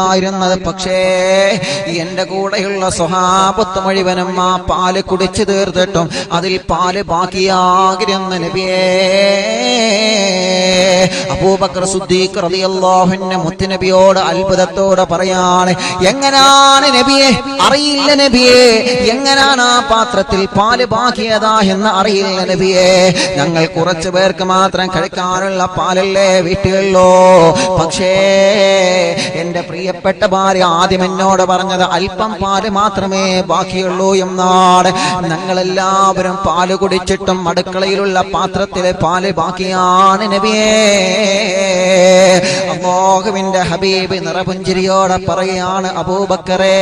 ായിരുന്നത്. പക്ഷേ എന്റെ കൂടെയുള്ള സ്വഹാബത്ത് മുഴുവനും ആ പാല് കുടിച്ചു തീർത്തിട്ടും അതിൽ പാല് ബാക്കിയാകിരുന്ന നബിയേ. അബൂബക്കർ സിദ്ദീഖ് റളിയല്ലാഹു അൻഹു മുത്തുനബിയോട് അത്ഭുതത്തോടെ പറയാണ്, എങ്ങനാണ് നബിയെ? അറിയില്ല നബിയെ, എങ്ങനാണ് ആ പാത്രത്തിൽ പാല് ബാക്കിയതാ എന്ന് അറിയില്ല നബിയെ. ഞങ്ങൾ കുറച്ചു പേർക്ക് മാത്രം കഴിക്കാനുള്ള പാലല്ലേ വീട്ടിലുള്ളൂ. പക്ഷേ എന്റെ പ്രിയപ്പെട്ട ഭാര്യ ആദ്യം എന്നോട് പറഞ്ഞത് അല്പം പാല് മാത്രമേ ബാക്കിയുള്ളൂ എന്നാണ്. ഞങ്ങളെല്ലാവരും പാല് കുടിച്ചിട്ടും അടുക്കളയിലുള്ള പാത്രത്തിലെ പാല് ബാക്കിയാണ് നബിയേ. അല്ലാഹുവിന്റെ ഹബീബ് നിറപുഞ്ചിരിയോടെ പറയാണ്, അബൂബക്കറേ,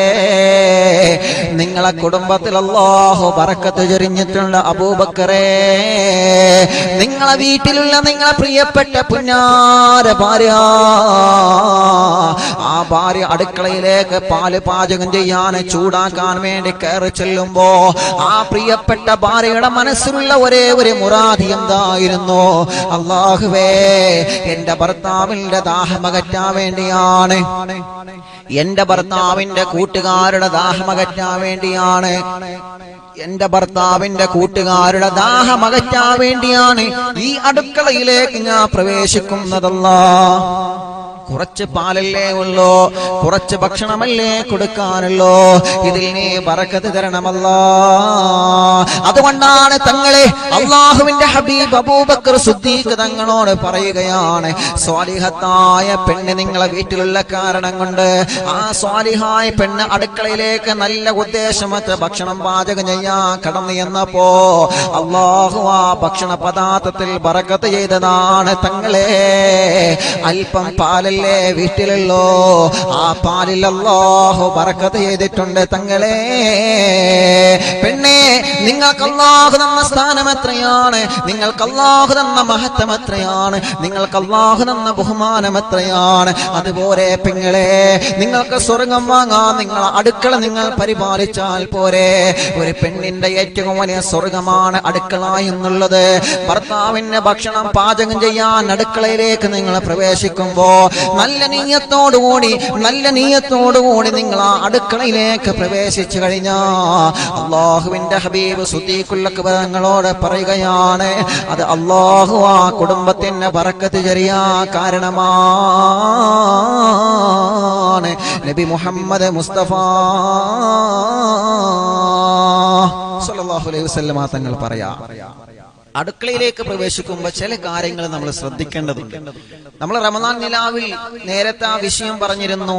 നിങ്ങളെ കുടുംബത്തിൽ അല്ലാഹു ബറക്കത്ത് ചൊരിഞ്ഞിട്ടുണ്ട്. അബൂബക്കറേ, നിങ്ങളെ വീട്ടിലുള്ള നിങ്ങളെ പ്രിയപ്പെട്ട പുന്നാര ഭാര്യ, ആ ഭാര്യ അടുക്കളയിലേക്ക് പാല് പാചകം ചെയ്യാൻ ചൂടാക്കാൻ വേണ്ടി കയറി ചെല്ലുമ്പോ ആ പ്രിയപ്പെട്ട ഭാര്യയുടെ മനസ്സിലുള്ള ഒരേ ഒരു മുറാദി എന്തായിരുന്നു? അല്ലാഹുവേ, എന്റെ ഭർത്താവിന്റെ ദാഹമകറ്റാൻ വേണ്ടിയാണ്, എന്റെ ഭർത്താവിന്റെ കൂട്ടുകാരുടെ ദാഹമകറ്റാൻ വേണ്ടിയാണ്, എന്റെ ഭർത്താവിന്റെ കൂട്ടുകാരുടെ ദാഹമകറ്റാൻ വേണ്ടിയാണ് ഈ അടുക്കളയിലേക്ക് ഞാൻ പ്രവേശിക്കുന്നതല്ല. കുറച്ച് പാലല്ലേ ഉള്ളൂ, കുറച്ച് ഭക്ഷണമല്ലേ കൊടുക്കാനുള്ളൂ, ഇതിൽ നീ ബറക്കത്ത് തരണമല്ലാ. അതുകൊണ്ടാണ് തങ്ങളെ അല്ലാഹുവിന്റെ ഹബീബ് അബൂബക്കർ സിദ്ദീഖ് തങ്ങളോട് പറയുകയാണ്, സ്വാലിഹത്തായ പെണ്ണ് നിങ്ങളെ വീട്ടിലുള്ള കാരണം കൊണ്ട് ആ സ്വാലിഹായ പെണ്ണ് അടുക്കളയിലേക്ക് നല്ല ഉദ്ദേശമറ്റ് ഭക്ഷണം പാചകം ചെയ്യാൻ കടന്നു എന്നപ്പോ അല്ലാഹു ആ ഭക്ഷണ പദാർത്ഥത്തിൽ ബറക്കത്ത് ചെയ്തതാണ് തങ്ങളെ. അല്പം പാലല്ലേ വീട്ടിലുള്ളോ, ആ പാലിൽ അല്ലാഹു ബറക്കത്ത് ചെയ്തിട്ടുണ്ട് തങ്ങളെ. പെണ്ണേ, നിങ്ങൾക്ക് അല്ലാഹു തന്ന സ്ഥാനം എത്രയാണ്, നിങ്ങൾക്ക് അല്ലാഹു തന്ന മഹത്വം എത്രയാണ്, നിങ്ങൾക്ക് അല്ലാഹു തന്ന ബഹുമാനം എത്രയാണ്. അതുപോലെ പെങ്ങളെ, നിങ്ങൾക്ക് സ്വർഗം വാങ്ങാൻ നിങ്ങൾ അടുക്കള നിങ്ങൾ പരിപാലിച്ചാൽ പോരെ. ഒരു പെണ്ണിന്റെ ഏറ്റവും വലിയ സ്വർഗമാണ് അടുക്കള എന്നുള്ളത്. ഭർത്താവിന് ഭക്ഷണം പാചകം ചെയ്യാൻ അടുക്കളയിലേക്ക് നിങ്ങൾ പ്രവേശിക്കുമ്പോ നല്ല നീയത്തോടുകൂടി നിങ്ങൾ ആ അടുക്കളയിലേക്ക് പ്രവേശിച്ചു കഴിഞ്ഞാ അല്ലാഹുവിന്റെ ഹബീബ് സിദ്ദീഖുൽ അക്ബർ തങ്ങളോട് പറയുകയാണ്, അത് അല്ലാഹു ആ കുടുംബത്തിന് ബറക്കത്ത് ചൊരിയാൻ കാരണമാണ്. നബി മുഹമ്മദ് മുസ്തഫ സല്ലല്ലാഹു അലൈഹി വസല്ലം തങ്ങൾ പറയാ, അടുക്കളയിലേക്ക് പ്രവേശിക്കുമ്പോൾ ചില കാര്യങ്ങൾ നമ്മൾ ശ്രദ്ധിക്കേണ്ടതുണ്ട്. നമ്മൾ റമദാൻ നിലാവിൽ നേരത്തെ ആ വിഷയം പറഞ്ഞിരുന്നു.